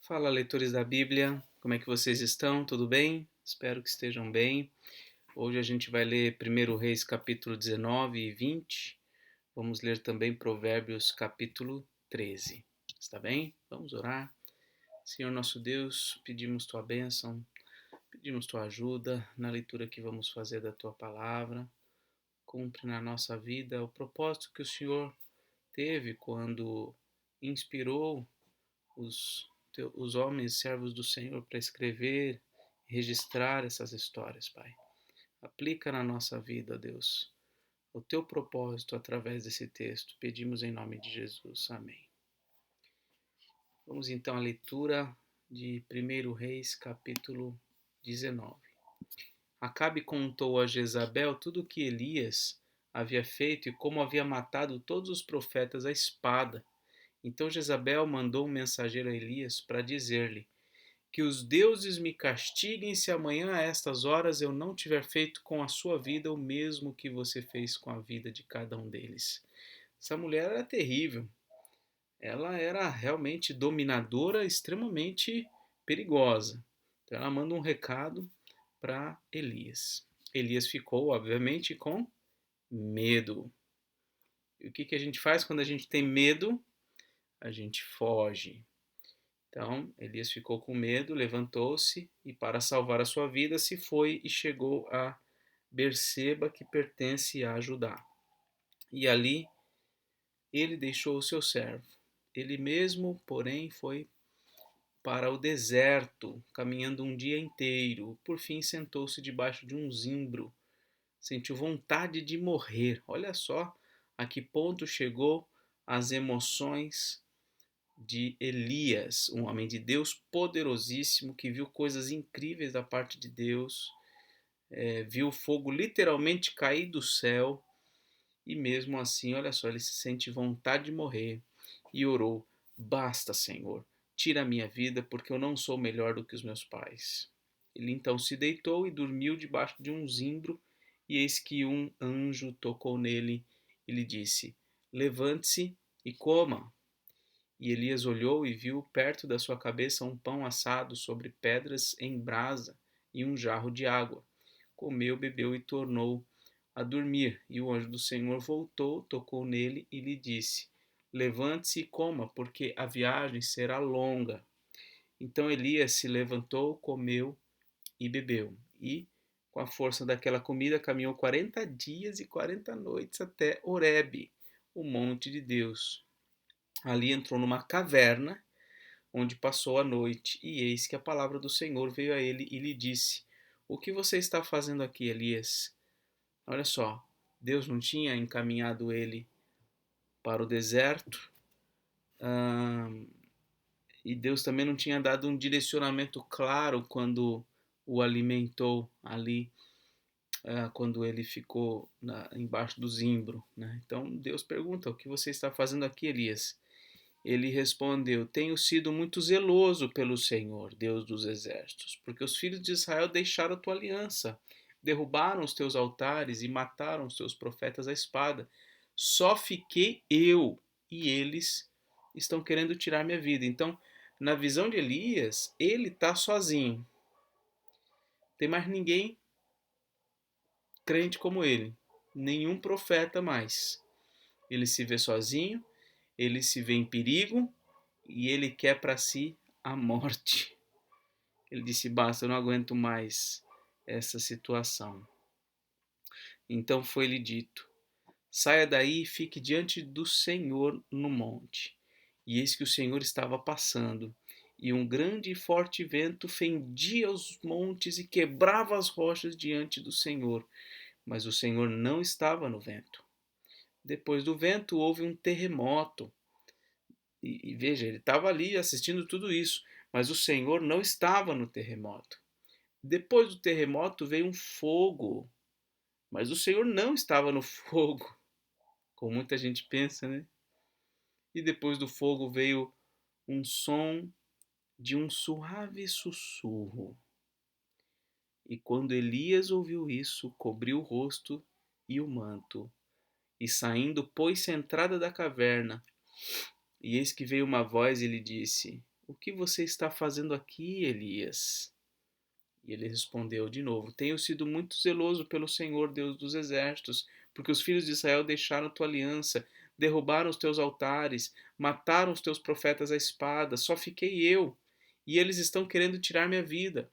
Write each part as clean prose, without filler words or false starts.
Fala, leitores da Bíblia, como é que vocês estão? Tudo bem? Espero que estejam bem. Hoje a gente vai ler 1 Reis capítulo 19 e 20. Vamos ler também Provérbios capítulo 13. Está bem? Vamos orar. Senhor nosso Deus, pedimos tua bênção, pedimos tua ajuda na leitura que vamos fazer da tua palavra. Cumpre na nossa vida o propósito que o Senhor teve quando inspirou os homens servos do Senhor para escrever, registrar essas histórias, Pai. Aplica na nossa vida, Deus, o teu propósito através desse texto. Pedimos em nome de Jesus. Amém. Vamos então à leitura de 1 Reis, capítulo 19. Acabe contou a Jezabel tudo o que Elias havia feito e como havia matado todos os profetas à espada. Então Jezabel mandou um mensageiro a Elias para dizer-lhe: que os deuses me castiguem se amanhã a estas horas eu não tiver feito com a sua vida o mesmo que você fez com a vida de cada um deles. Essa mulher era terrível. Ela era realmente dominadora, extremamente perigosa. Então ela manda um recado para Elias. Elias ficou, obviamente, com medo. E o que a gente faz quando a gente tem medo? A gente foge. Então, Elias ficou com medo, levantou-se e, para salvar a sua vida, se foi e chegou a Berseba, que pertence a Judá. E ali ele deixou o seu servo. Ele mesmo, porém, foi para o deserto, caminhando um dia inteiro. Por fim, sentou-se debaixo de um zimbro. Sentiu vontade de morrer. Olha só a que ponto chegou as emoções de Elias, um homem de Deus poderosíssimo que viu coisas incríveis da parte de Deus, viu o fogo literalmente cair do céu e mesmo assim, olha só, ele se sente vontade de morrer e orou: Basta, Senhor, tira a minha vida porque eu não sou melhor do que os meus pais. Ele então se deitou e dormiu debaixo de um zimbro e eis que um anjo tocou nele e lhe disse: Levante-se e coma. E Elias olhou e viu perto da sua cabeça um pão assado sobre pedras em brasa e um jarro de água. Comeu, bebeu e tornou a dormir. E o anjo do Senhor voltou, tocou nele e lhe disse: Levante-se e coma, porque a viagem será longa. Então Elias se levantou, comeu e bebeu. E, com a força daquela comida, caminhou 40 dias e 40 noites até Horebe, o monte de Deus. Ali entrou numa caverna, onde passou a noite, e eis que a palavra do Senhor veio a ele e lhe disse: O que você está fazendo aqui, Elias? Olha só, Deus não tinha encaminhado ele para o deserto, e Deus também não tinha dado um direcionamento claro quando o alimentou ali, quando ele ficou embaixo do zimbro, né? Então Deus pergunta: O que você está fazendo aqui, Elias? Ele respondeu: Tenho sido muito zeloso pelo Senhor, Deus dos exércitos, porque os filhos de Israel deixaram a tua aliança, derrubaram os teus altares e mataram os teus profetas à espada. Só fiquei eu e eles estão querendo tirar minha vida. Então, na visão de Elias, ele está sozinho. Tem mais ninguém crente como ele, nenhum profeta mais. Ele se vê sozinho, ele se vê em perigo e ele quer para si a morte. Ele disse: Basta, eu não aguento mais essa situação. Então foi-lhe dito: Saia daí e fique diante do Senhor no monte. E eis que o Senhor estava passando, e um grande e forte vento fendia os montes e quebrava as rochas diante do Senhor. Mas o Senhor não estava no vento. Depois do vento houve um terremoto. E veja, ele estava ali assistindo tudo isso, mas o Senhor não estava no terremoto. Depois do terremoto veio um fogo, mas o Senhor não estava no fogo, como muita gente pensa, né? E depois do fogo veio um som de um suave sussurro. E quando Elias ouviu isso, cobriu o rosto e o manto, e saindo pôs-se à entrada da caverna. E eis que veio uma voz e lhe disse: o que você está fazendo aqui, Elias? E ele respondeu de novo: Tenho sido muito zeloso pelo Senhor, Deus dos exércitos, porque os filhos de Israel deixaram tua aliança, derrubaram os teus altares, mataram os teus profetas à espada, só fiquei eu, e eles estão querendo tirar minha vida.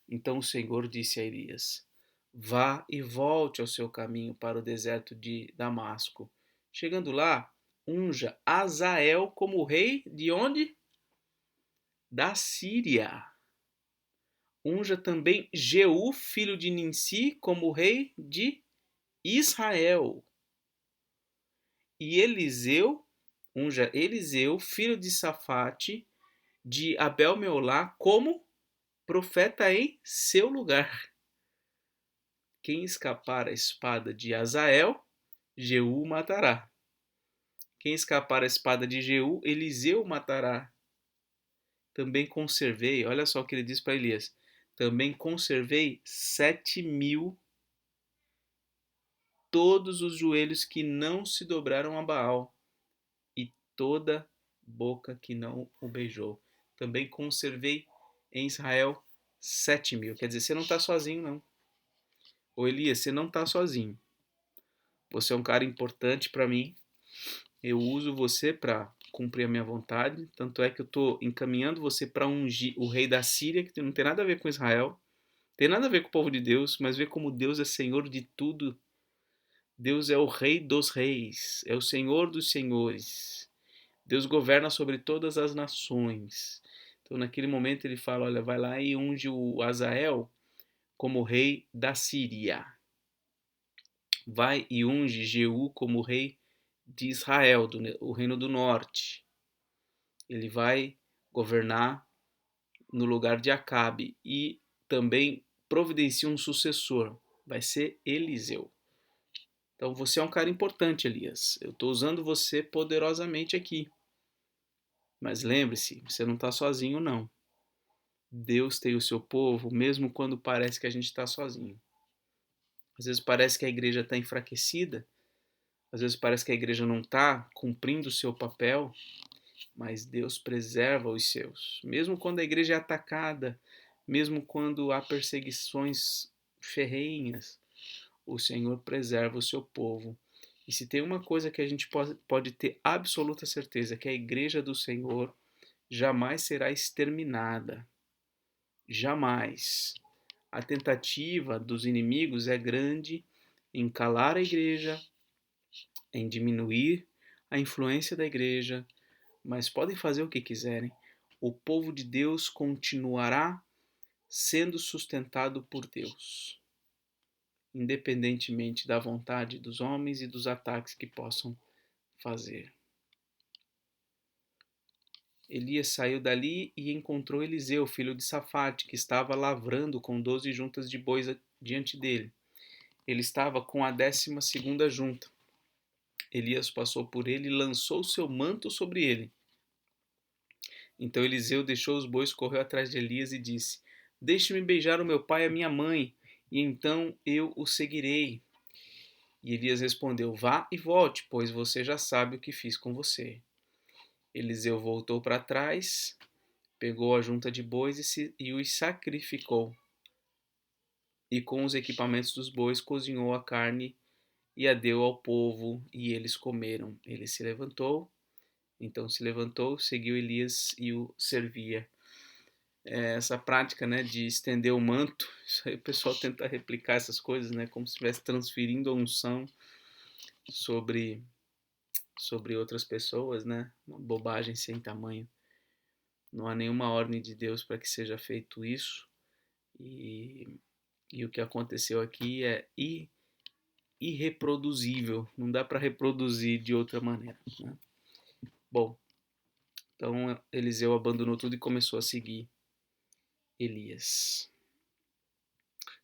Então o Senhor disse a Elias: Vá e volte ao seu caminho para o deserto de Damasco. Chegando lá, unja Azael como rei de onde? Da Síria. Unja também Jeú, filho de Ninsi, como rei de Israel. E unja Eliseu, filho de Safate, de Abel-Meolá, como profeta em seu lugar. Quem escapar à espada de Azael, Jeú matará. Quem escapar à espada de Jeú, Eliseu matará. Também conservei, olha só o que ele diz para Elias, também conservei 7.000 todos os joelhos que não se dobraram a Baal e toda boca que não o beijou. Também conservei em Israel 7.000. Quer dizer, você não está sozinho, não. Ô Elias, você não está sozinho. Você é um cara importante para mim. Eu uso você para cumprir a minha vontade. Tanto é que eu estou encaminhando você para ungir o rei da Síria, que não tem nada a ver com Israel. Tem nada a ver com o povo de Deus, mas vê como Deus é Senhor de tudo. Deus é o Rei dos Reis, é o Senhor dos Senhores. Deus governa sobre todas as nações. Então, naquele momento, ele fala: Olha, vai lá e unge o Azael como rei da Síria. Vai e unge Jeú como rei de Israel, o reino do norte. Ele vai governar no lugar de Acabe e também providencia um sucessor. Vai ser Eliseu. Então você é um cara importante, Elias. Eu estou usando você poderosamente aqui. Mas lembre-se, você não está sozinho, não. Deus tem o seu povo, mesmo quando parece que a gente está sozinho. Às vezes parece que a igreja está enfraquecida, às vezes parece que a igreja não está cumprindo o seu papel, mas Deus preserva os seus. Mesmo quando a igreja é atacada, mesmo quando há perseguições ferrenhas, o Senhor preserva o seu povo. E se tem uma coisa que a gente pode ter absoluta certeza, que a igreja do Senhor jamais será exterminada. Jamais. A tentativa dos inimigos é grande em calar a igreja, em diminuir a influência da igreja, mas podem fazer o que quiserem. O povo de Deus continuará sendo sustentado por Deus, independentemente da vontade dos homens e dos ataques que possam fazer. Elias saiu dali e encontrou Eliseu, filho de Safate, que estava lavrando com 12 juntas de bois diante dele. Ele estava com a 12ª junta. Elias passou por ele e lançou seu manto sobre ele. Então Eliseu deixou os bois, correu atrás de Elias e disse: Deixe-me beijar o meu pai e a minha mãe, e então eu o seguirei. E Elias respondeu: Vá e volte, pois você já sabe o que fiz com você. Eliseu voltou para trás, pegou a junta de bois e os sacrificou. E com os equipamentos dos bois cozinhou a carne e a deu ao povo, e eles comeram. Ele se levantou, seguiu Elias e o servia. Essa prática, né, de estender o manto, isso aí o pessoal tenta replicar essas coisas, né, como se estivesse transferindo a unção sobre outras pessoas, né, uma bobagem sem tamanho. Não há nenhuma ordem de Deus para que seja feito isso, e o que aconteceu aqui é irreproduzível, não dá para reproduzir de outra maneira, né? Bom, então Eliseu abandonou tudo e começou a seguir Elias.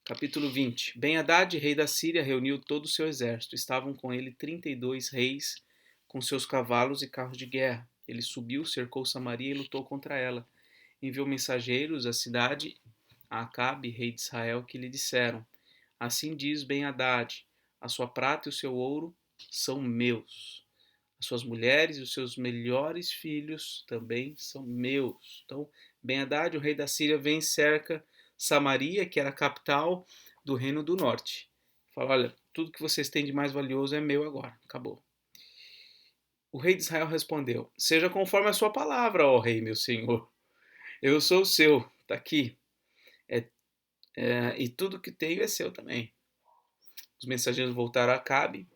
Capítulo 20. Ben-Hadad, rei da Síria, reuniu todo o seu exército. Estavam com ele 32 reis com seus cavalos e carros de guerra. Ele subiu, cercou Samaria e lutou contra ela. Enviou mensageiros à cidade, a Acabe, rei de Israel, que lhe disseram: Assim diz Ben-Hadad: a sua prata e o seu ouro são meus. As suas mulheres e os seus melhores filhos também são meus. Então, Ben-Hadad, o rei da Síria, vem e cerca Samaria, que era a capital do reino do norte. Fala, olha, tudo que vocês têm de mais valioso é meu agora. Acabou. O rei de Israel respondeu, seja conforme a sua palavra, ó rei, meu senhor. Eu sou o seu, está aqui. E tudo que tenho é seu também. Os mensageiros voltaram a Acabe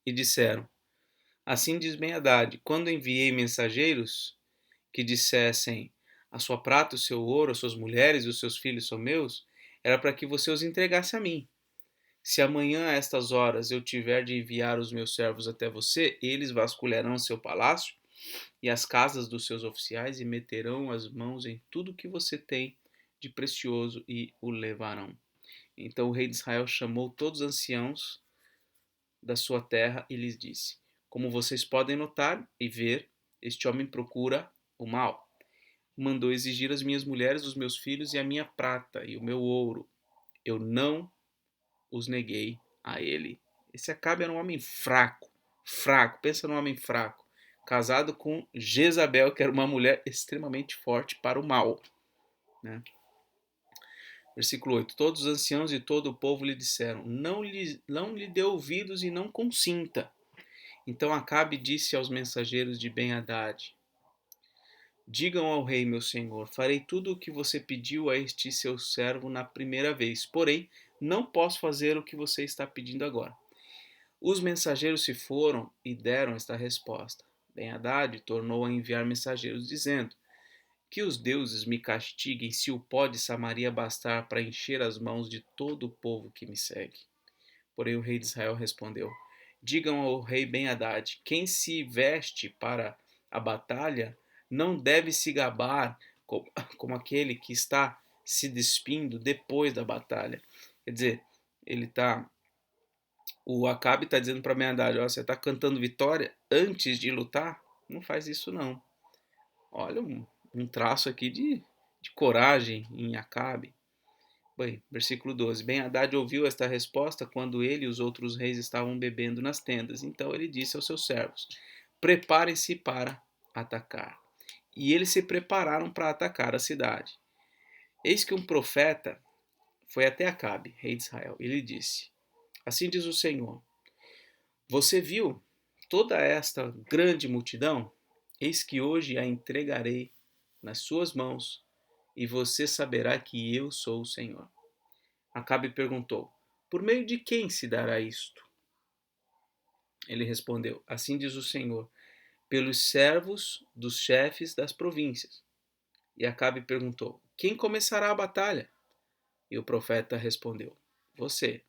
e disseram, assim diz Ben-Hadad, quando enviei mensageiros que dissessem, a sua prata, o seu ouro, as suas mulheres e os seus filhos são meus, era para que você os entregasse a mim. Se amanhã a estas horas eu tiver de enviar os meus servos até você, eles vasculharão seu palácio e as casas dos seus oficiais e meterão as mãos em tudo que você tem de precioso e o levarão. Então o rei de Israel chamou todos os anciãos da sua terra e lhes disse, como vocês podem notar e ver, este homem procura o mal. Mandou exigir as minhas mulheres, os meus filhos e a minha prata e o meu ouro. Eu não os neguei a ele. Esse Acabe era um homem fraco, pensa num homem fraco, casado com Jezabel, que era uma mulher extremamente forte para o mal. Né? Versículo 8. Todos os anciãos e todo o povo lhe disseram, não lhe dê ouvidos e não consinta. Então Acabe disse aos mensageiros de Ben-Hadad, digam ao rei, meu senhor, farei tudo o que você pediu a este seu servo na primeira vez, porém, não posso fazer o que você está pedindo agora. Os mensageiros se foram e deram esta resposta. Ben-Hadad tornou a enviar mensageiros, dizendo, que os deuses me castiguem se o pó de Samaria bastar para encher as mãos de todo o povo que me segue. Porém o rei de Israel respondeu, digam ao rei Ben-Hadad, quem se veste para a batalha não deve se gabar como aquele que está se despindo depois da batalha. Quer dizer, o Acabe está dizendo para Ben-Hadad, você está cantando vitória antes de lutar? Não faz isso não. Olha um traço aqui de coragem em Acabe. Bem, versículo 12. Ben-Hadad ouviu esta resposta quando ele e os outros reis estavam bebendo nas tendas. Então ele disse aos seus servos, preparem-se para atacar. E eles se prepararam para atacar a cidade. Eis que um profeta foi até Acabe, rei de Israel, e lhe disse, assim diz o Senhor, você viu toda esta grande multidão? Eis que hoje a entregarei nas suas mãos, e você saberá que eu sou o Senhor. Acabe perguntou, por meio de quem se dará isto? Ele respondeu, assim diz o Senhor, pelos servos dos chefes das províncias. E Acabe perguntou, quem começará a batalha? E o profeta respondeu, você.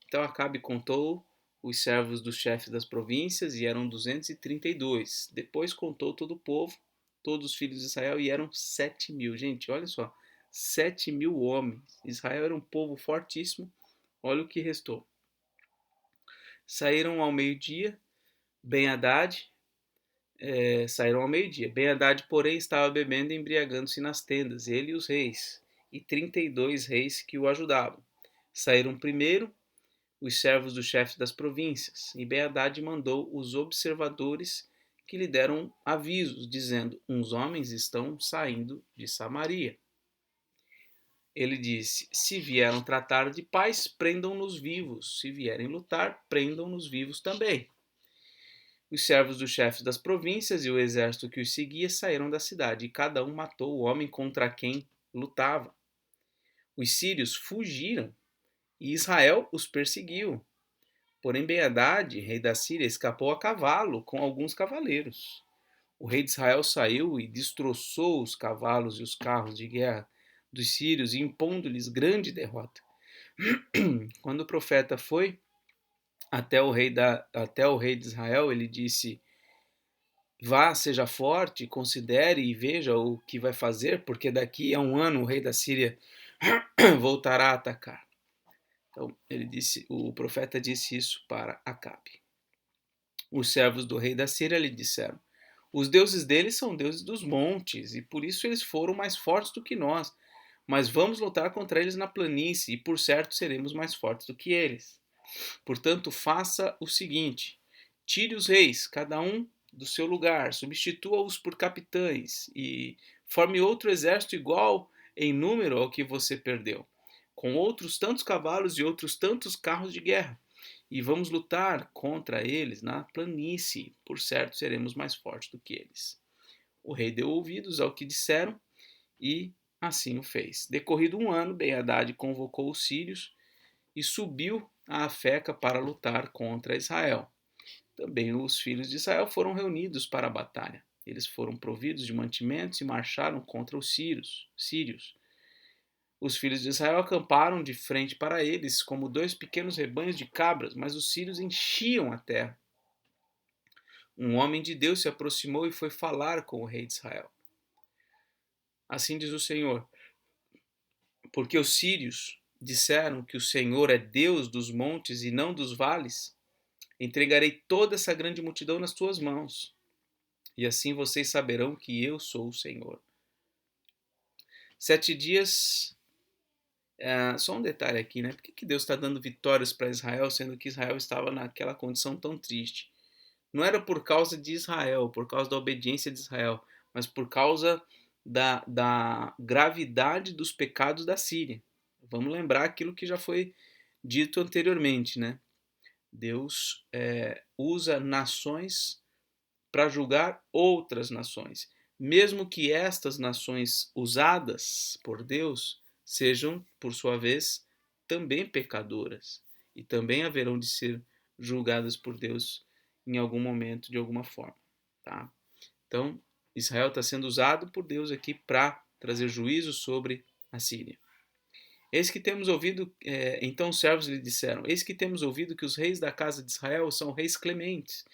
Então Acabe contou os servos dos chefes das províncias, e eram 232. Depois contou todo o povo, todos os filhos de Israel, e eram 7.000. Gente, olha só, 7.000 homens. Israel era um povo fortíssimo. Olha o que restou. Saíram ao meio-dia, Ben-Hadad, saíram ao meio-dia. Ben-Hadad, porém, estava bebendo e embriagando-se nas tendas, ele e os reis, e 32 reis que o ajudavam. Saíram primeiro os servos do chefe das províncias, e Ben-Hadad mandou os observadores que lhe deram avisos, dizendo, uns homens estão saindo de Samaria. Ele disse, se vieram tratar de paz, prendam-nos vivos, se vierem lutar, prendam-nos vivos também. Os servos dos chefes das províncias e o exército que os seguia saíram da cidade, e cada um matou o homem contra quem lutava. Os sírios fugiram, e Israel os perseguiu. Porém Ben-Hadad, rei da Síria, escapou a cavalo com alguns cavaleiros. O rei de Israel saiu e destroçou os cavalos e os carros de guerra dos sírios, impondo-lhes grande derrota. Quando o profeta foi até o rei de Israel, ele disse, vá, seja forte, considere e veja o que vai fazer, porque daqui a um ano o rei da Síria voltará a atacar. Então, o profeta disse isso para Acabe. Os servos do rei da Síria lhe disseram, os deuses deles são deuses dos montes, e por isso eles foram mais fortes do que nós. Mas vamos lutar contra eles na planície, e por certo seremos mais fortes do que eles. Portanto, faça o seguinte, Tire os reis, cada um do seu lugar, substitua-os por capitães e forme outro exército igual em número ao que você perdeu, com outros tantos cavalos e outros tantos carros de guerra. E vamos lutar contra eles na planície, por certo seremos mais fortes do que eles. O rei deu ouvidos ao que disseram e assim o fez. Decorrido um ano, Ben-Hadad convocou os sírios e subiu a Afeca para lutar contra Israel. Também os filhos de Israel foram reunidos para a batalha. Eles foram providos de mantimentos e marcharam contra os sírios. Os filhos de Israel acamparam de frente para eles, como dois pequenos rebanhos de cabras, mas os sírios enchiam a terra. Um homem de Deus se aproximou e foi falar com o rei de Israel. Assim diz o Senhor: porque os sírios disseram que o Senhor é Deus dos montes e não dos vales, entregarei toda essa grande multidão nas tuas mãos, e assim vocês saberão que eu sou o Senhor. 7 dias. Só um detalhe aqui, né? Por que Deus está dando vitórias para Israel, sendo que Israel estava naquela condição tão triste? Não era por causa de Israel, por causa da obediência de Israel, mas por causa da gravidade dos pecados da Síria. Vamos lembrar aquilo que já foi dito anteriormente, né? Deus usa nações para julgar outras nações, mesmo que estas nações usadas por Deus sejam, por sua vez, também pecadoras e também haverão de ser julgadas por Deus em algum momento, de alguma forma, tá? Então, Israel está sendo usado por Deus aqui para trazer juízo sobre a Síria. Eis que temos ouvido, então os servos lhe disseram, eis que temos ouvido que os reis da casa de Israel são reis clementes.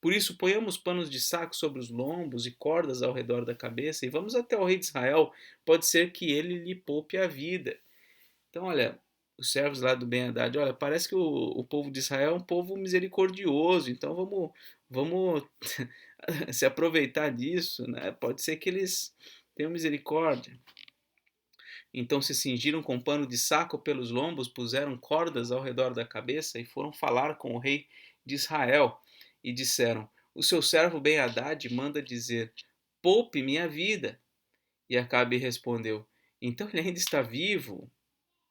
Por isso, ponhamos panos de saco sobre os lombos e cordas ao redor da cabeça e vamos até o rei de Israel, pode ser que ele lhe poupe a vida. Então, olha, os servos lá do Ben-Hadad, olha, parece que o povo de Israel é um povo misericordioso, então vamos se aproveitar disso, né? Pode ser que eles tenham misericórdia. Então se cingiram com pano de saco pelos lombos, puseram cordas ao redor da cabeça e foram falar com o rei de Israel e disseram: o seu servo Ben-Hadad manda dizer: poupe minha vida. E Acabe respondeu: então ele ainda está vivo?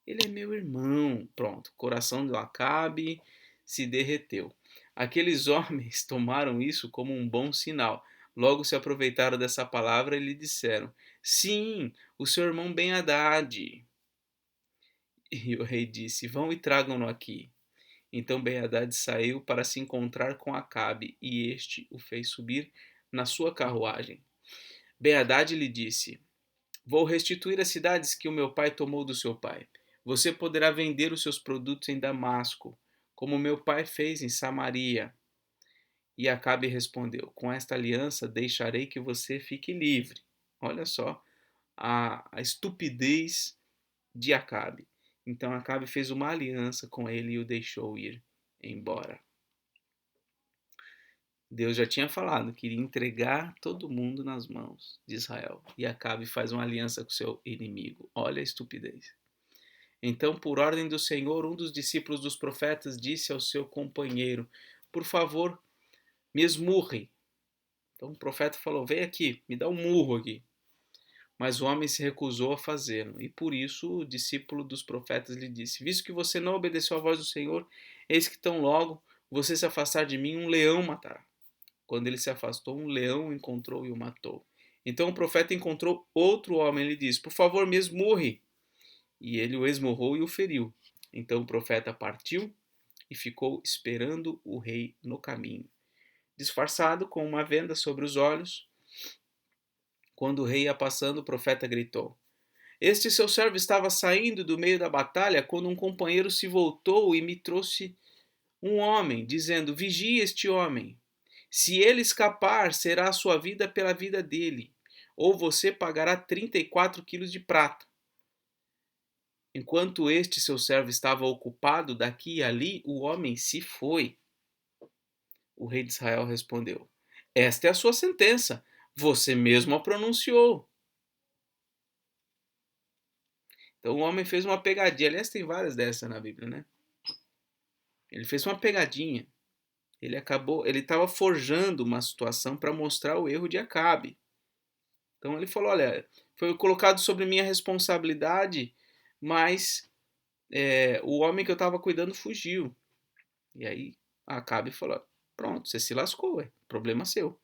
Ele é meu irmão. Pronto, o coração de Acabe se derreteu. Aqueles homens tomaram isso como um bom sinal. Logo se aproveitaram dessa palavra e lhe disseram: sim, o seu irmão Ben-Hadad. E o rei disse: vão e tragam-no aqui. Então Ben-Hadad saiu para se encontrar com Acabe, e este o fez subir na sua carruagem. Ben-Hadad lhe disse: vou restituir as cidades que o meu pai tomou do seu pai. Você poderá vender os seus produtos em Damasco, como meu pai fez em Samaria. E Acabe respondeu: com esta aliança deixarei que você fique livre. Olha só a estupidez de Acabe. Então Acabe fez uma aliança com ele e o deixou ir embora. Deus já tinha falado que iria entregar todo mundo nas mãos de Israel. E Acabe faz uma aliança com seu inimigo. Olha a estupidez. Então, por ordem do Senhor, um dos discípulos dos profetas disse ao seu companheiro: por favor, me esmurre. Então o profeta falou: vem aqui, me dá um murro aqui. Mas o homem se recusou a fazê-lo, e por isso o discípulo dos profetas lhe disse: visto que você não obedeceu à voz do Senhor, eis que tão logo você se afastar de mim, um leão matará. Quando ele se afastou, um leão o encontrou e o matou. Então o profeta encontrou outro homem e lhe disse: por favor, me esmurre. E ele o esmurrou e o feriu. Então o profeta partiu e ficou esperando o rei no caminho. Disfarçado com uma venda sobre os olhos, quando o rei ia passando, o profeta gritou: este seu servo estava saindo do meio da batalha quando um companheiro se voltou e me trouxe um homem, dizendo: vigie este homem. Se ele escapar, será a sua vida pela vida dele, ou você pagará 34 quilos de prata. Enquanto este seu servo estava ocupado daqui e ali, o homem se foi. O rei de Israel respondeu: esta é a sua sentença, você mesmo a pronunciou. Então o homem fez uma pegadinha. Aliás, tem várias dessas na Bíblia, né? Ele fez uma pegadinha. ele estava forjando uma situação para mostrar o erro de Acabe. Então ele falou, olha, foi colocado sobre minha responsabilidade, mas o homem que eu estava cuidando fugiu. E aí Acabe falou, pronto, você se lascou, problema seu.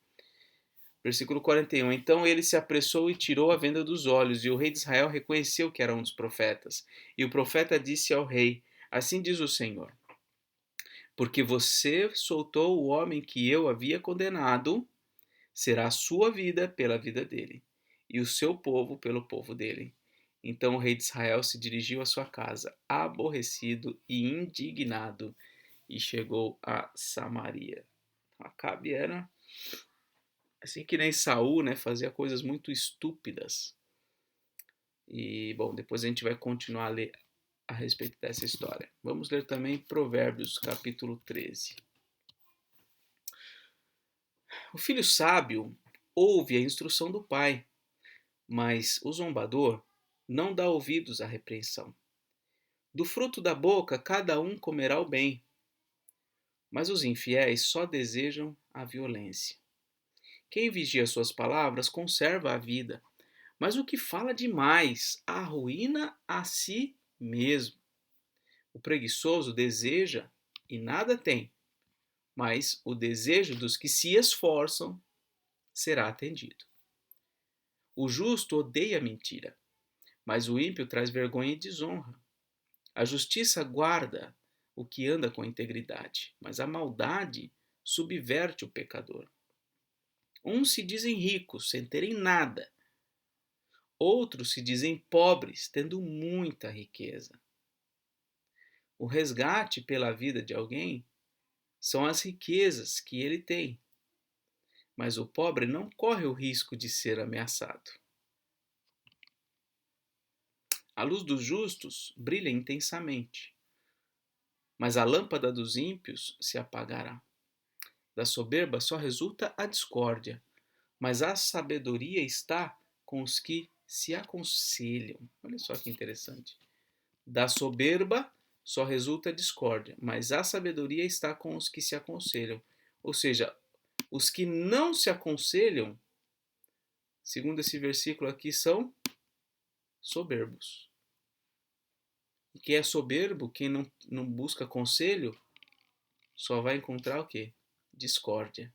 Versículo 41. Então ele se apressou e tirou a venda dos olhos, e o rei de Israel reconheceu que era um dos profetas. E o profeta disse ao rei, assim diz o Senhor, porque você soltou o homem que eu havia condenado, será a sua vida pela vida dele, e o seu povo pelo povo dele. Então o rei de Israel se dirigiu à sua casa, aborrecido e indignado, e chegou a Samaria. Acabe era assim que nem Saul, né, fazia coisas muito estúpidas. E, bom, depois a gente vai continuar a ler a respeito dessa história. Vamos ler também Provérbios, capítulo 13. O filho sábio ouve a instrução do pai, mas o zombador não dá ouvidos à repreensão. Do fruto da boca cada um comerá o bem, mas os infiéis só desejam a violência. Quem vigia suas palavras conserva a vida, mas o que fala demais arruína a si mesmo. O preguiçoso deseja e nada tem, mas o desejo dos que se esforçam será atendido. O justo odeia a mentira, mas o ímpio traz vergonha e desonra. A justiça guarda o que anda com integridade, mas a maldade subverte o pecador. Uns se dizem ricos sem terem nada, outros se dizem pobres tendo muita riqueza. O resgate pela vida de alguém são as riquezas que ele tem, mas o pobre não corre o risco de ser ameaçado. A luz dos justos brilha intensamente, mas a lâmpada dos ímpios se apagará. Da soberba só resulta a discórdia, mas a sabedoria está com os que se aconselham. Olha só que interessante. Da soberba só resulta a discórdia, mas a sabedoria está com os que se aconselham. Ou seja, os que não se aconselham, segundo esse versículo aqui, são soberbos. E quem é soberbo, quem não busca conselho, só vai encontrar o quê? Discórdia.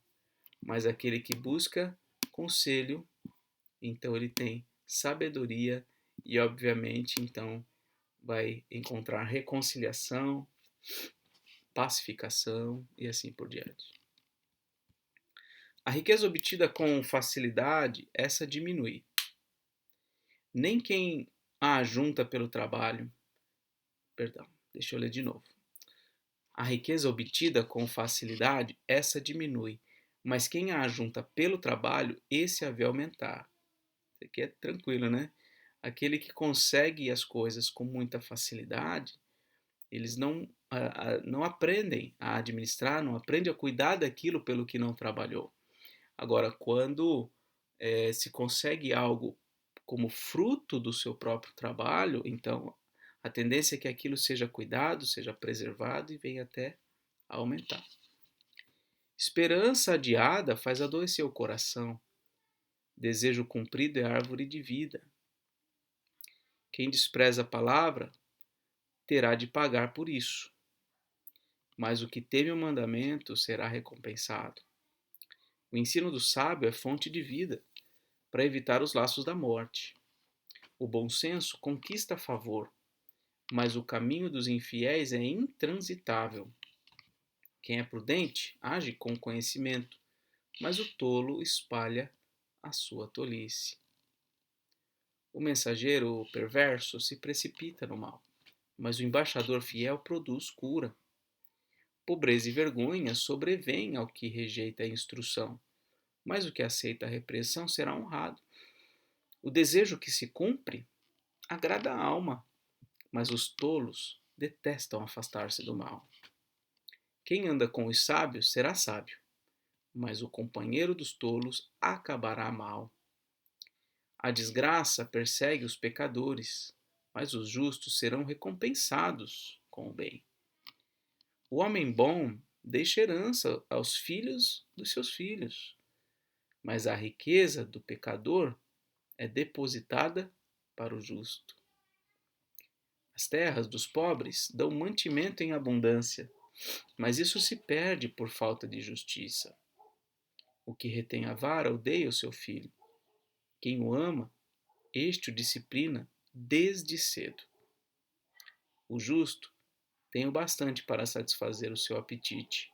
Mas aquele que busca conselho, então ele tem sabedoria e, obviamente, então vai encontrar reconciliação, pacificação e assim por diante. A riqueza obtida com facilidade, essa diminui. Nem quem a ajunta pelo trabalho, deixa eu ler de novo. A riqueza obtida com facilidade, essa diminui, mas quem a ajunta pelo trabalho, esse a vê aumentar. Isso aqui é tranquilo, né? Aquele que consegue as coisas com muita facilidade, eles não aprendem a administrar, não aprendem a cuidar daquilo pelo que não trabalhou. Agora, quando se consegue algo como fruto do seu próprio trabalho, então a tendência é que aquilo seja cuidado, seja preservado e venha até a aumentar. Esperança adiada faz adoecer o coração. Desejo cumprido é árvore de vida. Quem despreza a palavra terá de pagar por isso. Mas o que teme o mandamento será recompensado. O ensino do sábio é fonte de vida, para evitar os laços da morte. O bom senso conquista favor, mas o caminho dos infiéis é intransitável. Quem é prudente age com conhecimento, mas o tolo espalha a sua tolice. O mensageiro perverso se precipita no mal, mas o embaixador fiel produz cura. Pobreza e vergonha sobrevêm ao que rejeita a instrução, mas o que aceita a repreensão será honrado. O desejo que se cumpre agrada a alma, mas os tolos detestam afastar-se do mal. Quem anda com os sábios será sábio, mas o companheiro dos tolos acabará mal. A desgraça persegue os pecadores, mas os justos serão recompensados com o bem. O homem bom deixa herança aos filhos dos seus filhos. Mas a riqueza do pecador é depositada para o justo. As terras dos pobres dão mantimento em abundância, mas isso se perde por falta de justiça. O que retém a vara odeia o seu filho. Quem o ama, este o disciplina desde cedo. O justo tem o bastante para satisfazer o seu apetite,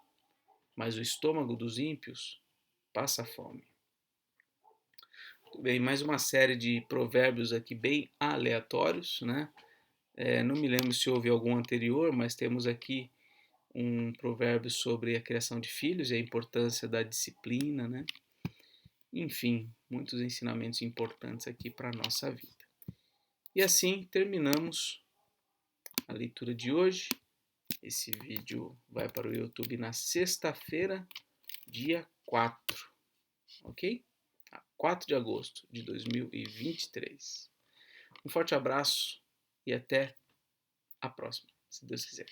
mas o estômago dos ímpios passa fome. Muito bem, mais uma série de provérbios aqui bem aleatórios, né? Não me lembro se houve algum anterior, mas temos aqui um provérbio sobre a criação de filhos e a importância da disciplina, né? Enfim, muitos ensinamentos importantes aqui para a nossa vida. E assim terminamos a leitura de hoje. Esse vídeo vai para o YouTube na sexta-feira, dia 4, ok? 4 de agosto de 2023. Um forte abraço e até a próxima, se Deus quiser.